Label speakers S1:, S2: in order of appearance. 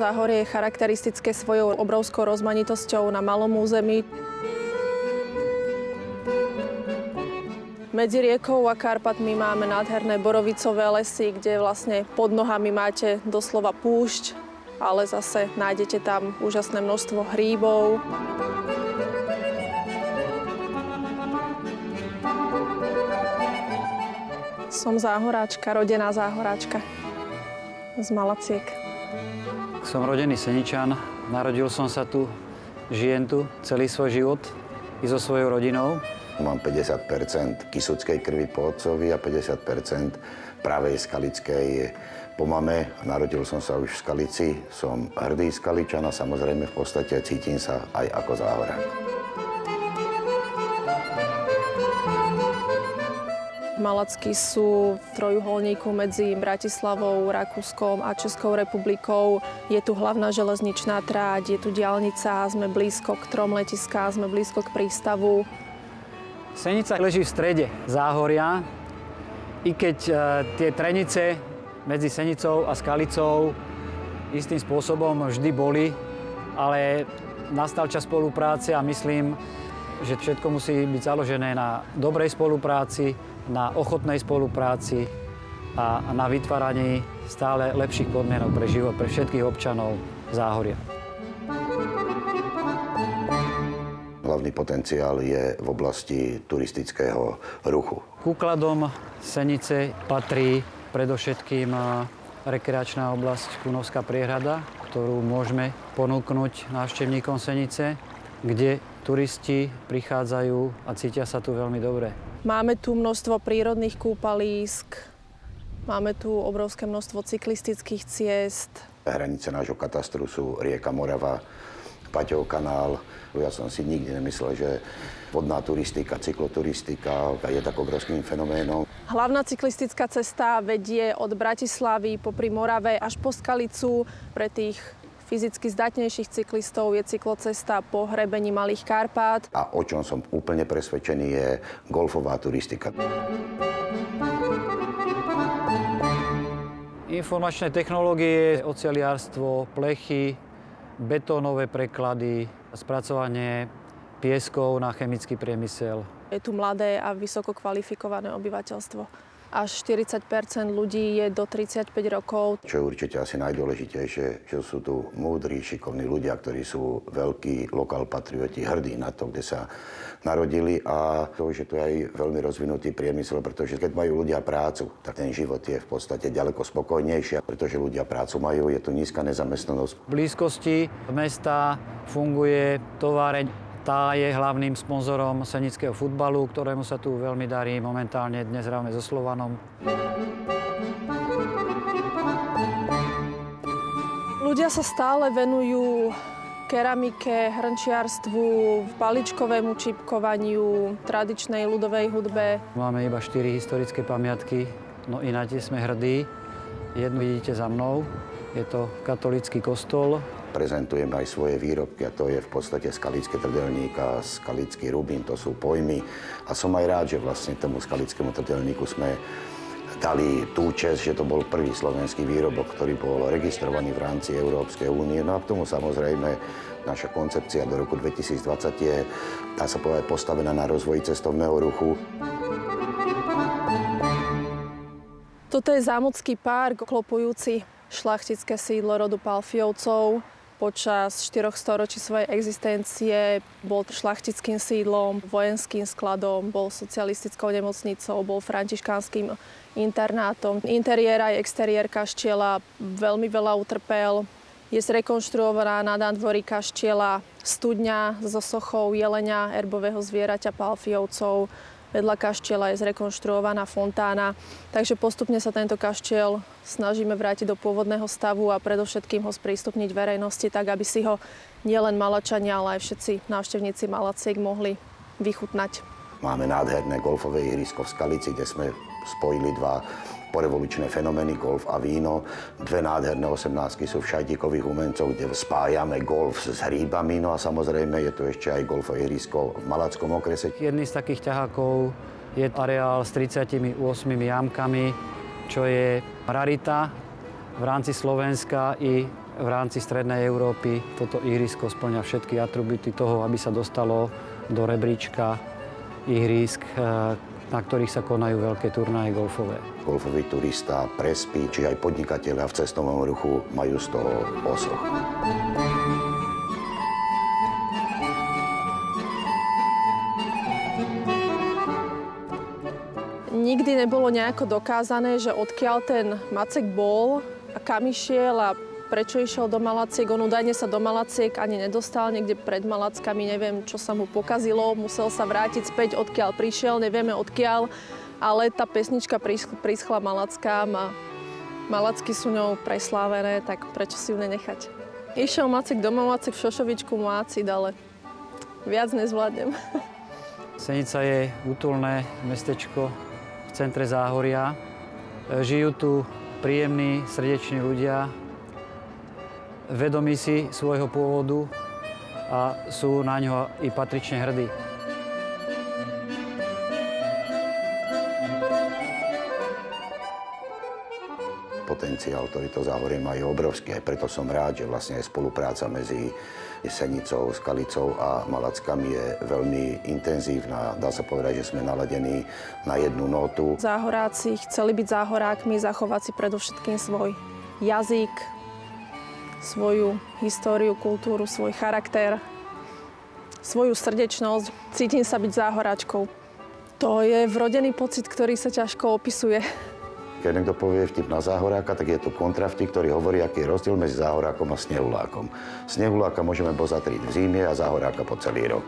S1: Záhorie je charakteristické svojou obrovskou rozmanitosťou na malom území. Medzi riekou a Karpatmi máme nádherné borovicové lesy, kde vlastne pod nohami máte doslova púšť, ale zase nájdete tam úžasné množstvo hríbov. Som záhoráčka, rodená záhoráčka z Malaciek.
S2: Som rodený Seničan, narodil som sa tu, žijem tu celý svoj život i so svojou rodinou.
S3: Mám 50% kysuckej krvi po otcovi a 50% pravej skalickej po mame. Narodil som sa už v Skalici, som hrdý Skaličan a samozrejme v podstate cítim sa aj ako záhorák.
S1: Malacky sú v trojuholníku medzi Bratislavou, Rakúskom a Českou republikou. Je tu hlavná železničná tráť, je tu diaľnica, sme blízko k 3 letiskám, sme blízko k prístavu.
S2: Senica leží v strede Záhoria, i keď tie trenice medzi Senicou a Skalicou istým spôsobom vždy boli, ale nastal čas spolupráce a myslím, že všetko musí byť založené na dobrej spolupráci, na ochotnej spolupráci a na vytváraní stále lepších podmienok pre život pre všetkých občanov Záhoria.
S3: Hlavný potenciál je v oblasti turistického ruchu.
S2: K úkladom Senice patrí predovšetkým rekreačná oblasť Kunovská priehrada, ktorú môžeme ponúknuť návštevníkom Senice, kde turisti prichádzajú a cítia sa tu veľmi dobre.
S1: Máme tu množstvo prírodných kúpalísk, máme tu obrovské množstvo cyklistických ciest.
S3: Hranice nášho katastru sú rieka Morava, Paťov kanál. Ja som si nikdy nemyslel, že vodná turistika, cykloturistika je tak obrovským fenoménom.
S1: Hlavná cyklistická cesta vedie od Bratislavy popri Morave až po Skalicu. Pre tých fyzicky zdatnejších cyklistov je cyklocesta po hrebení Malých Karpát.
S3: A o čom som úplne presvedčený, je golfová turistika.
S2: Informačné technológie, oceliarstvo, plechy, betónové preklady, spracovanie pieskov na chemický priemysel.
S1: Je tu mladé a vysoko kvalifikované obyvateľstvo. Až 40% ľudí je do 35 rokov.
S3: Čo je určite asi najdôležitejšie, že sú tu múdri, šikovní ľudia, ktorí sú veľkí lokál patrioti, hrdí na to, kde sa narodili a to, že tu je aj veľmi rozvinutý priemysel, pretože keď majú ľudia prácu, tak ten život je v podstate ďaleko spokojnejší, pretože ľudia prácu majú, je tu nízka nezamestnanosť.
S2: V blízkosti mesta funguje továreň. Tá je hlavným sponzorom senického futbalu, ktorému sa tu veľmi darí. Momentálne dnes hráme so Slovanom.
S1: Ľudia sa stále venujú keramike, hrnčiarstvu, paličkovému čipkovaniu, tradičnej ľudovej hudbe.
S2: Máme iba 4 historické pamiatky, no i na tie sme hrdí. Jednu vidíte za mnou, je to katolícky kostol.
S3: Prezentujem aj svoje výrobky a to je v podstate skalický trdelník a skalický rubín, to sú pojmy. A som aj rád, že vlastne tomu skalickému trdelníku sme dali tú česť, že to bol prvý slovenský výrobok, ktorý bol registrovaný v rámci Európskej únie. No a k tomu samozrejme naša koncepcia do roku 2020 je, dá sa povedať, postavená na rozvoji cestovného ruchu.
S1: Toto je Zámocký park, klopujúci šľachtické sídlo rodu Palfiovcov. Počas 4 storočí svojej existencie bol šľachtickým sídlom, vojenským skladom, bol socialistickou nemocnicou, bol františkánskym internátom. Interiér aj exteriér kaštieľa veľmi veľa utrpel. Je zrekonštruovaná na nádvorí kaštieľa studňa so sochou jelenia, erbového zvieraťa Palfiovcov. Vedľa kaštieľa je zrekonštruovaná fontána, takže postupne sa tento kaštieľ snažíme vrátiť do pôvodného stavu a predovšetkým ho sprístupniť verejnosti, tak aby si ho nielen Malačania, ale aj všetci návštevníci Malaciek mohli vychutnať.
S3: Máme nádherné golfové ihrisko v Skalici, kde sme spojili dva porevolučné fenomény, golf a víno. Dve nádherné 18-ky sú v Šajtíkových Humencov, kde spájame golf s hríbami. No a samozrejme je tu ešte aj golfové ihrisko v Malackom okrese.
S2: Jedný z takých ťahákov je areál s 38 jamkami, čo je rarita v rámci Slovenska i v rámci strednej Európy toto ihrisko spĺňa všetky atribúty toho, aby sa dostalo do rebríčka ihrisk, na ktorých sa konajú veľké turnaje golfové.
S3: Golfový turista prespí, či aj podnikatelia v cestovnom ruchu majú z toho osoch.
S1: Nikdy nebolo nejako dokázané, že odkiaľ ten Macek bol a kam išiel a prečo išiel do Malaciek. On údajne sa do Malaciek ani nedostal, niekde pred Malackami, neviem, čo sa mu pokazilo. Musel sa vrátiť späť, odkiaľ prišiel, nevieme odkiaľ, ale tá pesnička prischla Malackám a Malacky sú ňou preslávené, tak prečo si ju nenechať. Išiel Macek do Malacek v šošovičku Mácid, ale viac nezvládnem.
S2: Senica je útulné mestečko v centre Záhoria. Žijú tu príjemní, srdeční ľudia, vedomí si svojho pôvodu a sú na ňo i patrične hrdí.
S3: Potenciál, ktorý to Záhorie má, je obrovský. Aj preto som rád, že vlastne aj spolupráca medzi Senicou, Skalicou a Malackami je veľmi intenzívna. Dá sa povedať, že sme naladení na jednu nótu.
S1: Záhoráci chceli byť záhorákmi, zachovať si predovšetkým svoj jazyk, svoju históriu, kultúru, svoj charakter, svoju srdečnosť. Cítim sa byť záhoráčkou. To je vrodený pocit, ktorý sa ťažko opisuje.
S3: Keď niekto povie vtip na záhoráka, tak je tu kontravtip, ktorý hovorí, aký je rozdiel medzi záhorákom a snehulákom. Snehuláka môžeme bozatriť v zime a záhoráka po celý rok.